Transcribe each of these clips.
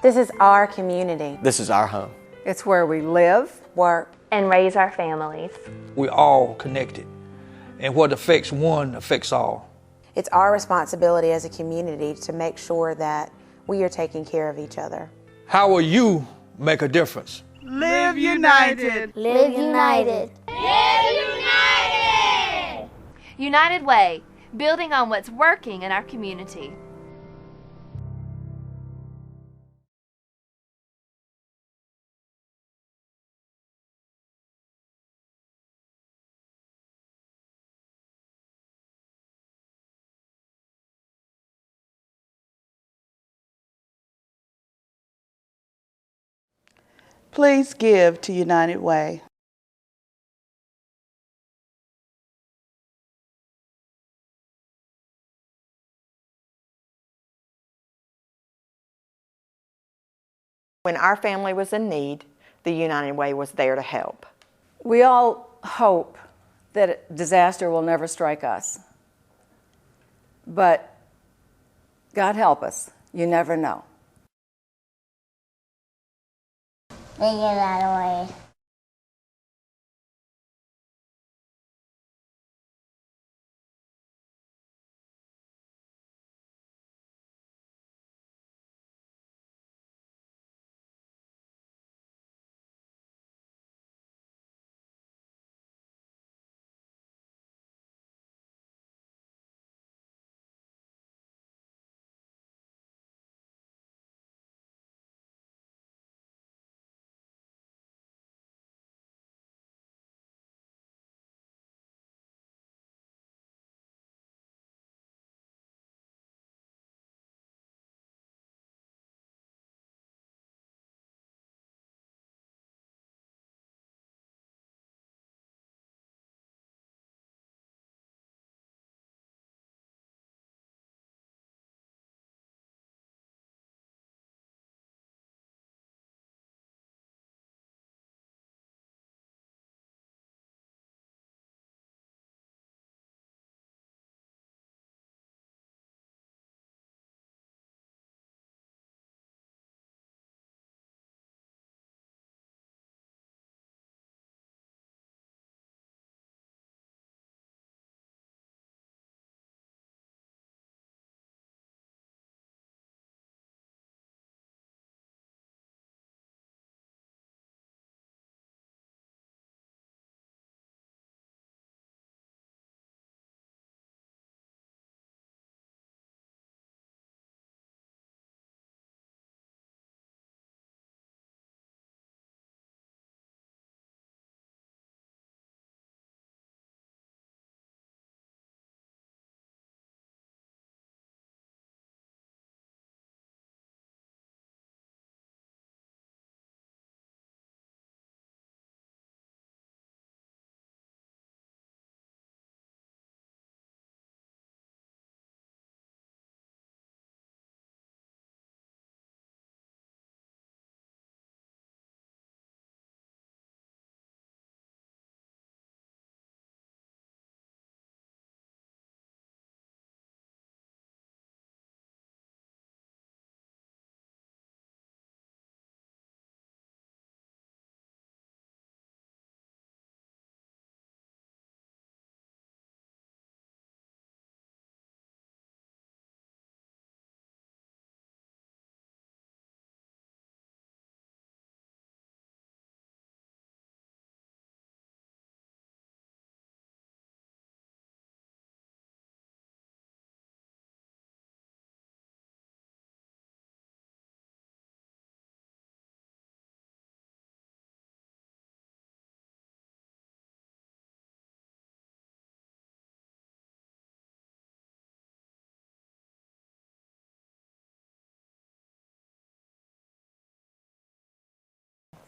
This is our community. This is our home. It's where we live, Work, and raise our families. We're all connected, and what affects one affects all. It's our responsibility as a community to make sure that we are taking care of each other. How will you make a difference? Live united. Live united. Live united. United Way, building on what's working in our community. Please give to United Way. When our family was in need, the United Way was there to help. we all hope that disaster will never strike us. But God help us, you never know. They get out of the way.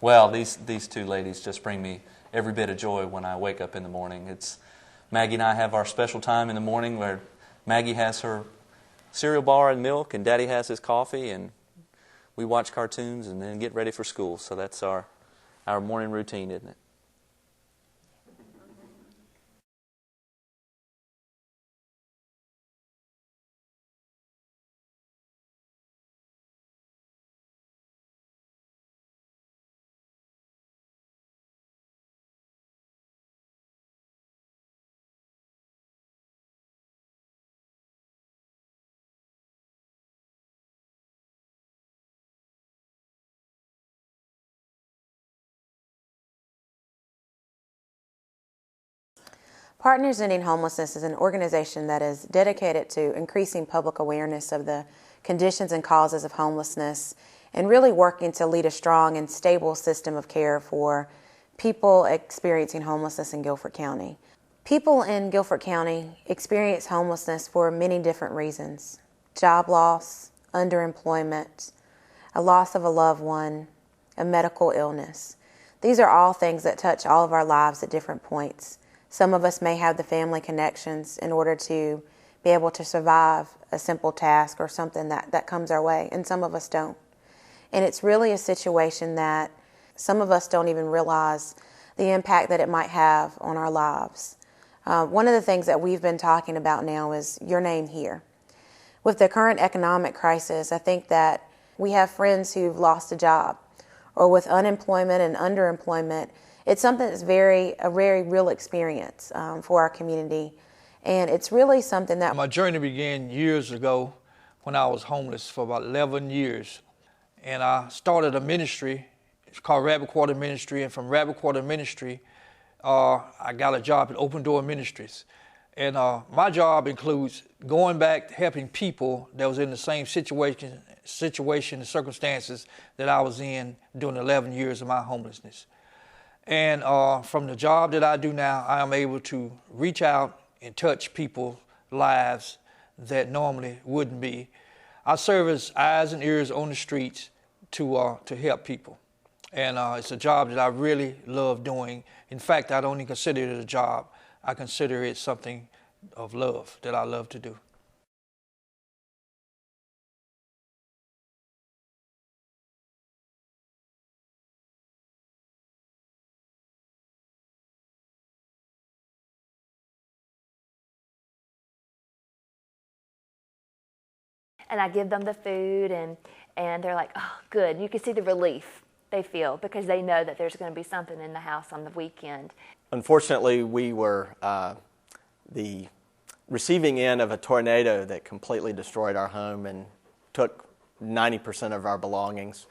Well, these two ladies just bring me every bit of joy when I wake up in the morning. It's Maggie and I have our special time in the morning where Maggie has her cereal bar and milk and Daddy has his coffee, and we watch cartoons and then get ready for school. So that's our morning routine, isn't it? Partners Ending Homelessness is an organization that is dedicated to increasing public awareness of the conditions and causes of homelessness and really working to lead a strong and stable system of care for people experiencing homelessness in Guilford County. People in Guilford County experience homelessness for many different reasons: job loss, underemployment, a loss of a loved one, a medical illness. These are all things that touch all of our lives at different points. Some of us may have the family connections in order to be able to survive a simple task or something that comes our way, and some of us don't. And it's really a situation that some of us don't even realize the impact that it might have on our lives. One of the things that we've been talking about now is Your Name Here. With the current economic crisis, I think that we have friends who've lost a job, or with unemployment and underemployment, it's something that's a very real experience for our community. And it's really something that... My journey began years ago when I was homeless for about 11 years. And I started a ministry. It's called Rabbit Quarter Ministry. And from Rabbit Quarter Ministry, I got a job at Open Door Ministries. And my job includes going back, helping people that was in the same situation and circumstances that I was in during 11 years of my homelessness. And from the job that I do now, I am able to reach out and touch people's lives that normally wouldn't be. I serve as eyes and ears on the streets to help people. And it's a job that I really love doing. In fact, I don't even consider it a job. I consider it something of love that I love to do. And I give them the food, and they're like, oh, good. You can see the relief they feel because they know that there's going to be something in the house on the weekend. Unfortunately, we were the receiving end of a tornado that completely destroyed our home and took 90% of our belongings.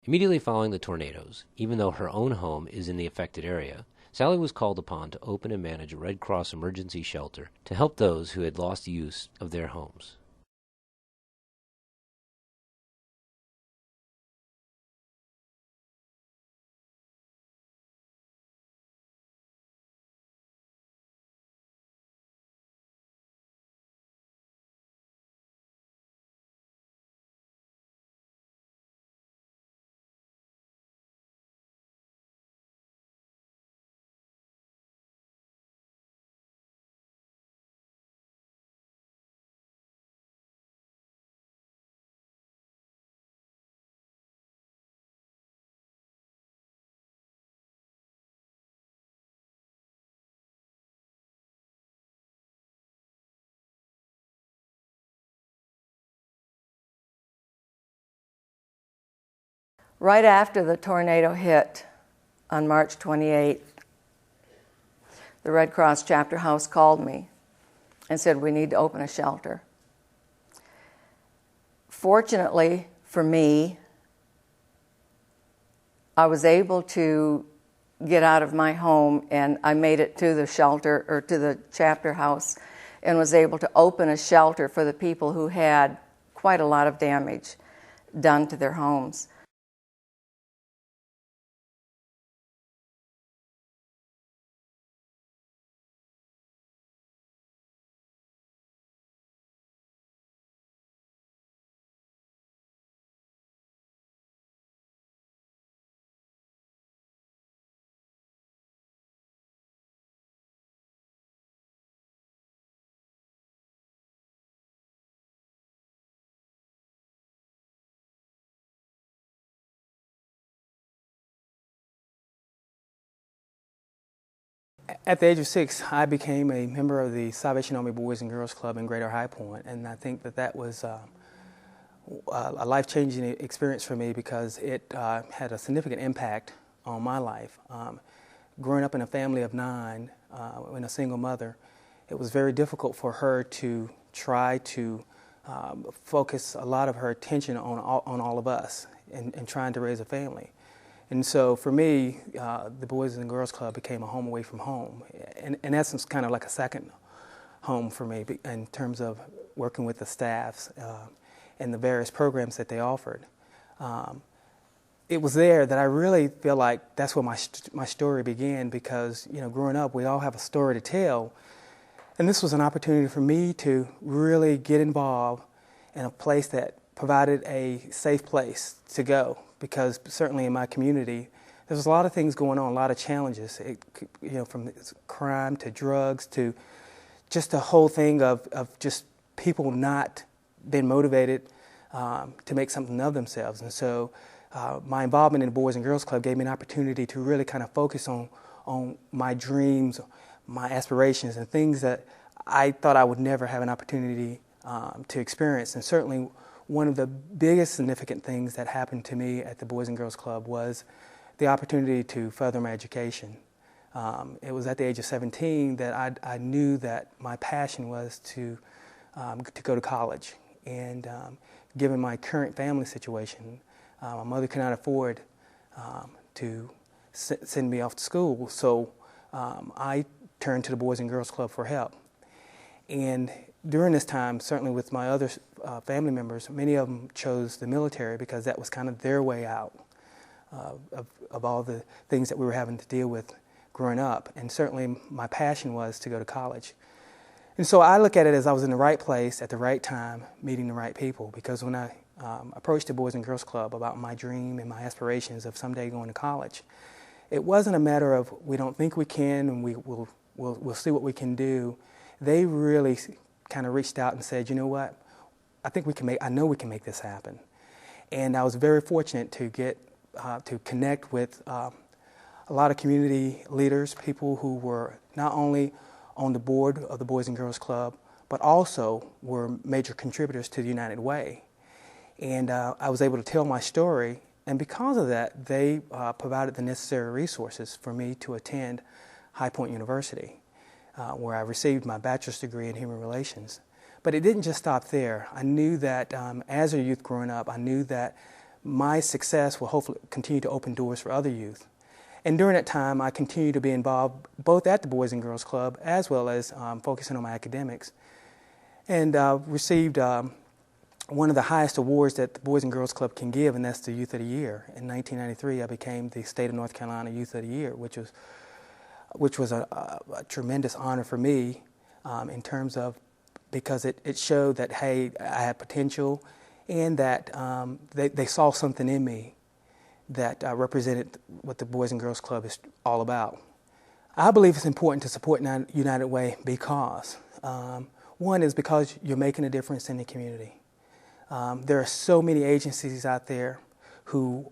Immediately following the tornadoes, even though her own home is in the affected area, Sally was called upon to open and manage a Red Cross emergency shelter to help those who had lost use of their homes. Right after the tornado hit on March 28th, the Red Cross chapter house called me and said, we need to open a shelter. Fortunately for me, I was able to get out of my home, and I made it to the shelter, or to the chapter house, and was able to open a shelter for the people who had quite a lot of damage done to their homes. At the age of 6, I became a member of the Salvation Army Boys and Girls Club in Greater High Point, and I think that was a life-changing experience for me because it had a significant impact on my life. Growing up in a family of 9, and a single mother, it was very difficult for her to try to focus a lot of her attention on all of us and trying to raise a family. And so for me, the Boys and Girls Club became a home away from home. In essence, kind of like a second home for me in terms of working with the staffs and the various programs that they offered. It was there that I really feel like that's where my story began because, you know, growing up, we all have a story to tell. And this was an opportunity for me to really get involved in a place that provided a safe place to go because certainly in my community, there's a lot of things going on, a lot of challenges, from crime to drugs to just the whole thing of just people not being motivated to make something of themselves. And so my involvement in the Boys and Girls Club gave me an opportunity to really kind of focus on my dreams, my aspirations, and things that I thought I would never have an opportunity to experience. And certainly one of the biggest significant things that happened to me at the Boys and Girls Club was the opportunity to further my education. It was at the age of 17 that I knew that my passion was to go to college. And given my current family situation, my mother could not afford to send me off to school, so I turned to the Boys and Girls Club for help. And during this time, certainly with my other family members, many of them chose the military because that was kind of their way out of all the things that we were having to deal with growing up. And certainly my passion was to go to college. And so I look at it as I was in the right place at the right time, meeting the right people, because when I approached the Boys and Girls Club about my dream and my aspirations of someday going to college, it wasn't a matter of we don't think we can and we'll see what we can do. They really kind of reached out and said, you know what, I know we can make this happen. And I was very fortunate to get to connect with a lot of community leaders, people who were not only on the board of the Boys and Girls Club, but also were major contributors to the United Way. And I was able to tell my story, and because of that, they provided the necessary resources for me to attend High Point University, where I received my bachelor's degree in human relations. But it didn't just stop there. I knew that as a youth growing up, I knew that my success will hopefully continue to open doors for other youth. And during that time, I continued to be involved both at the Boys and Girls Club as well as focusing on my academics, and received one of the highest awards that the Boys and Girls Club can give, and that's the Youth of the Year. In 1993, I became the State of North Carolina Youth of the Year, which was a tremendous honor for me in terms of because it showed that, hey, I had potential and that they saw something in me that represented what the Boys and Girls Club is all about. I believe it's important to support United Way because, one is because you're making a difference in the community. There are so many agencies out there who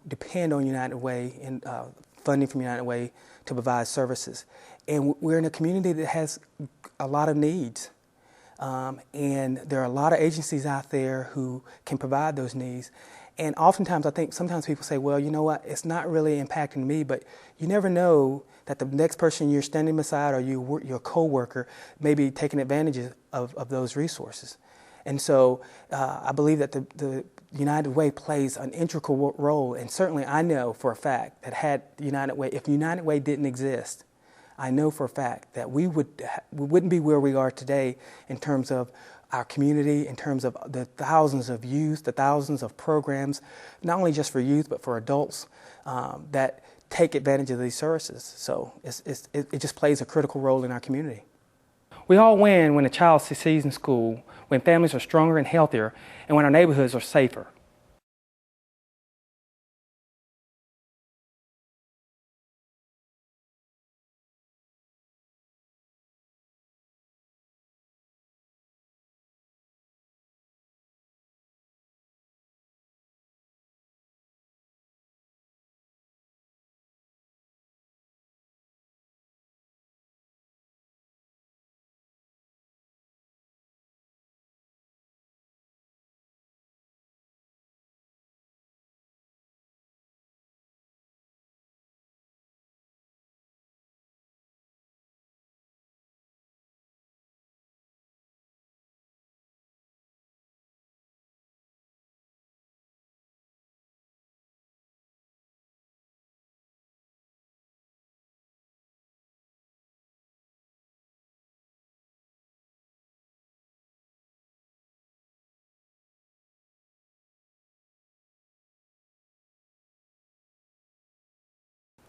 depend on United Way and funding from United Way to provide services. And we're in a community that has a lot of needs. And there are a lot of agencies out there who can provide those needs. And oftentimes, I think sometimes people say, well, you know what, it's not really impacting me, but you never know that the next person you're standing beside or your coworker may be taking advantage of those resources. And so I believe that the United Way plays an integral role, and certainly I know for a fact that if United Way didn't exist, I know for a fact that we wouldn't be where we are today in terms of our community, in terms of the thousands of youth, the thousands of programs, not only just for youth but for adults that take advantage of these services. So it just plays a critical role in our community. We all win when a child succeeds in school, when families are stronger and healthier, and when our neighborhoods are safer.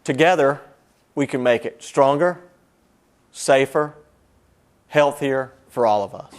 Together, we can make it stronger, safer, healthier for all of us.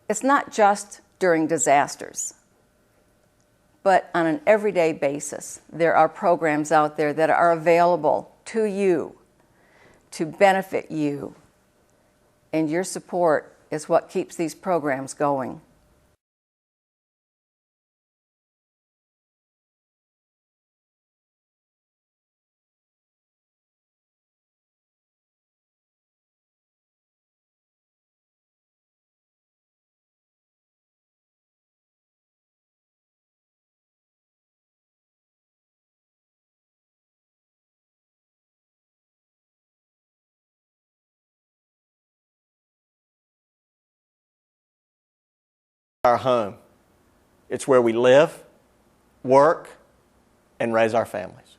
It's not just during disasters, but on an everyday basis. There are programs out there that are available to you to benefit you, and your support is what keeps these programs going. Our home. It's where we live, work, and raise our families.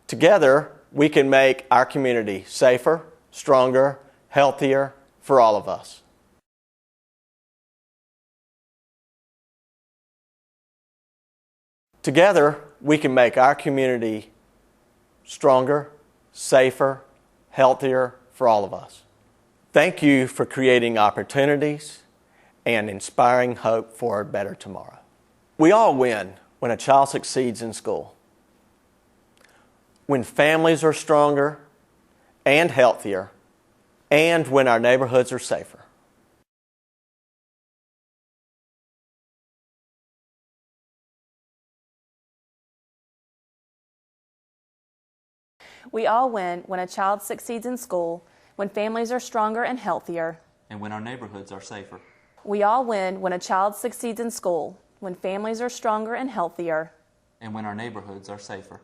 Together, we can make our community safer, stronger, healthier for all of us. Together, we can make our community stronger, safer, healthier for all of us. Thank you for creating opportunities and inspiring hope for a better tomorrow. We all win when a child succeeds in school. When families are stronger and healthier, and when our neighborhoods are safer. We all win when a child succeeds in school, when families are stronger and healthier. And when our neighborhoods are safer. We all win when a child succeeds in school, when families are stronger and healthier. And when our neighborhoods are safer.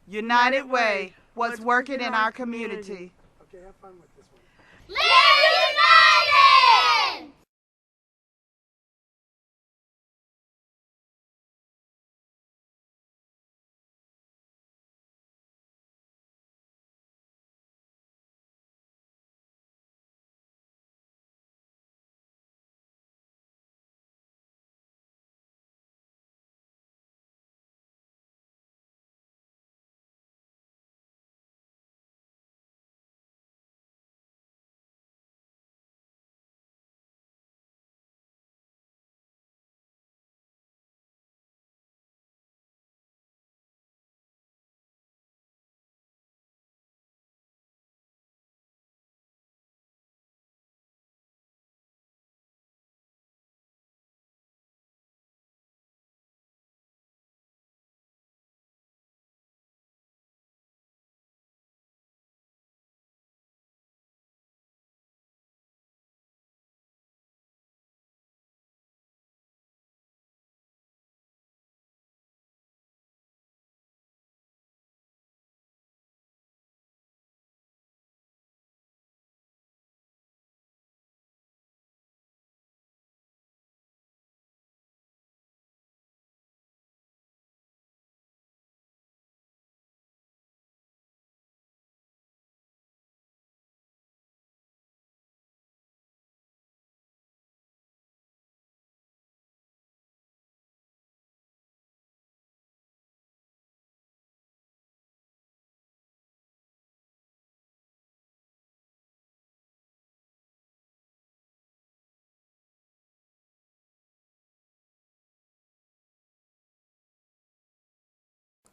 United Way, what's working in our community. Okay, have fun with this one. Live united!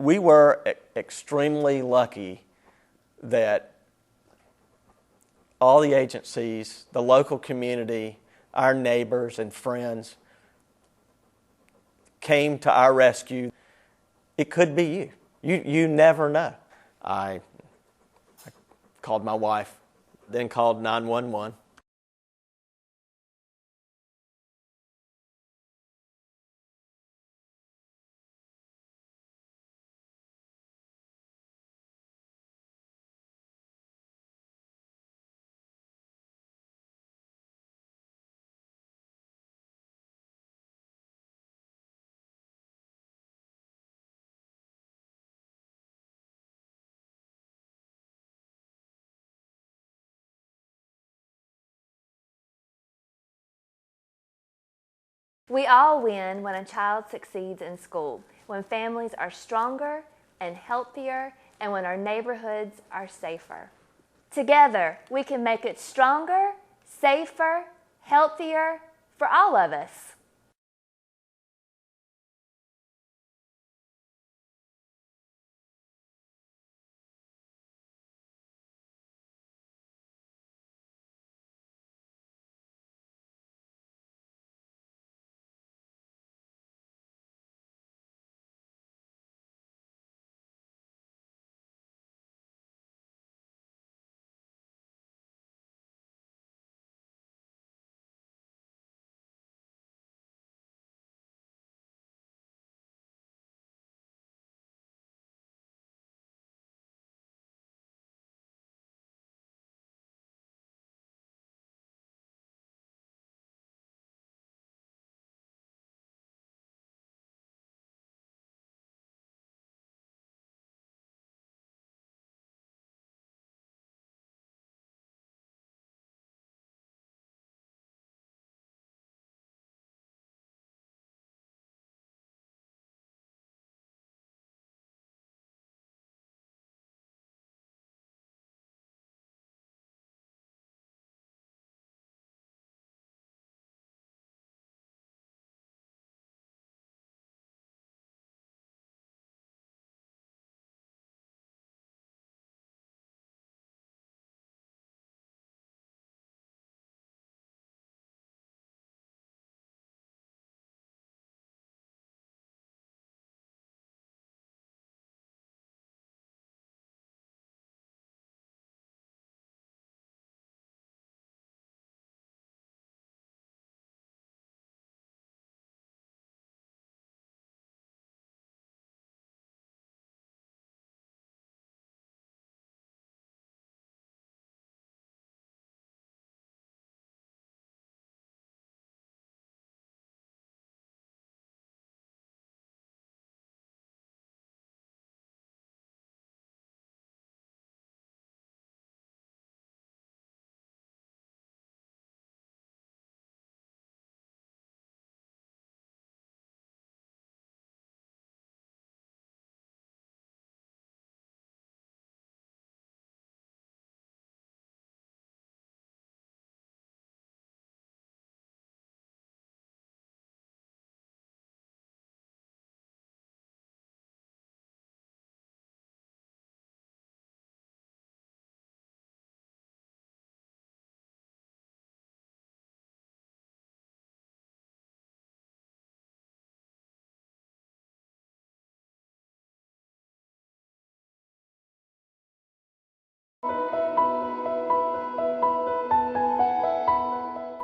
We were extremely lucky that all the agencies, the local community, our neighbors and friends came to our rescue. It could be you. You never know. I called my wife, then called 911. We all win when a child succeeds in school, when families are stronger and healthier, and when our neighborhoods are safer. Together, we can make it stronger, safer, healthier for all of us.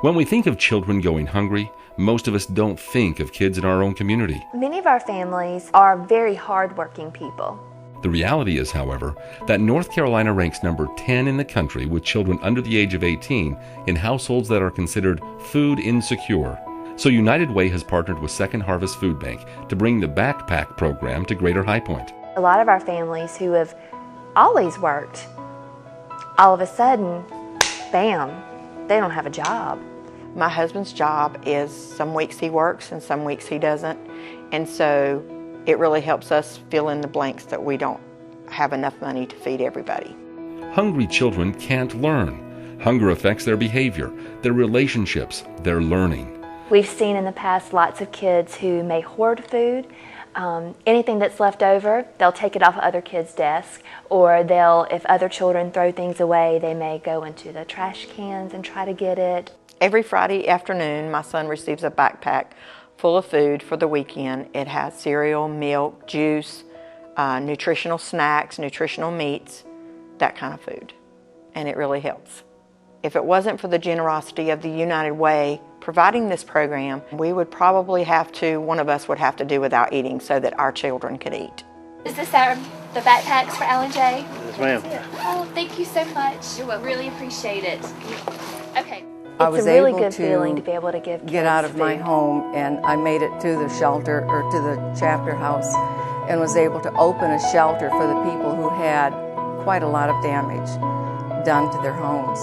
When we think of children going hungry, most of us don't think of kids in our own community. Many of our families are very hardworking people. The reality is, however, that North Carolina ranks number 10 in the country with children under the age of 18 in households that are considered food insecure. So United Way has partnered with Second Harvest Food Bank to bring the Backpack program to Greater High Point. A lot of our families who have always worked, all of a sudden, bam, they don't have a job. My husband's job is some weeks he works and some weeks he doesn't, and so it really helps us fill in the blanks that we don't have enough money to feed everybody. Hungry children can't learn. Hunger affects their behavior, their relationships, their learning. We've seen in the past lots of kids who may hoard food, Anything that's left over, they'll take it off of other kids' desks, or if other children throw things away, they may go into the trash cans and try to get it. Every Friday afternoon, my son receives a backpack full of food for the weekend. It has cereal, milk, juice, nutritional snacks, nutritional meats, that kind of food, and it really helps. If it wasn't for the generosity of the United Way providing this program, we would probably one of us would have to do without eating so that our children could eat. Is this the backpacks for Alan J? Yes, ma'am. Oh, thank you so much. Really appreciate it. Okay. I was It's a really able good to feeling to be able to give get kids out of my food. home, and I made it to the shelter or to the chapter house and was able to open a shelter for the people who had quite a lot of damage done to their homes.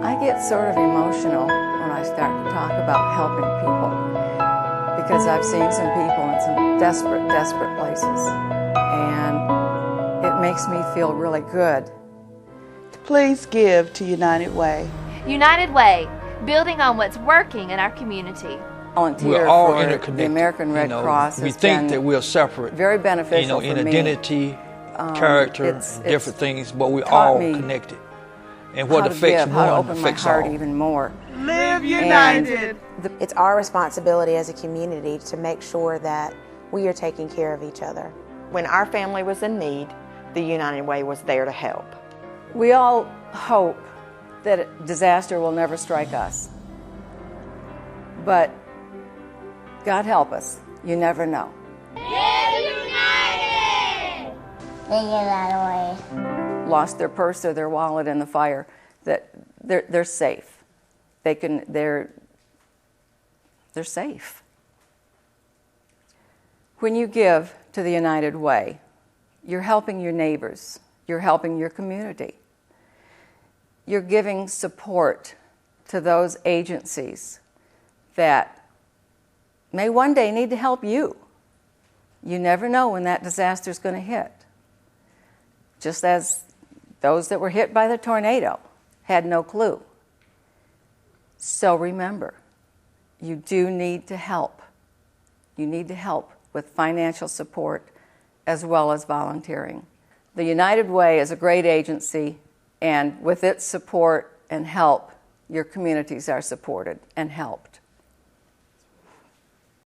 I get sort of emotional when I start to talk about helping people because I've seen some people in some desperate, desperate places, and it makes me feel really good. Please give to United Way. United Way, building on what's working in our community. Volunteer We're all for interconnected. the American Red Cross We has think been that we're separate. very beneficial in for me. identity, character, it's different things, but we're taught all me connected. And what how to affects give, how to one open my affects heart all. even more. Live united. It's our responsibility as a community to make sure that we are taking care of each other. When our family was in need, the United Way was there to help. We all hope that a disaster will never strike us. But God help us, you never know. Live united! They get out of the way. Lost their purse or their wallet in the fire, that they're safe. They're safe. When you give to the United Way, you're helping your neighbors, you're helping your community. You're giving support to those agencies that may one day need to help you. You never know when that disaster is going to hit. Just as those that were hit by the tornado had no clue. So remember, you do need to help. You need to help with financial support as well as volunteering. The United Way is a great agency, and with its support and help, your communities are supported and helped.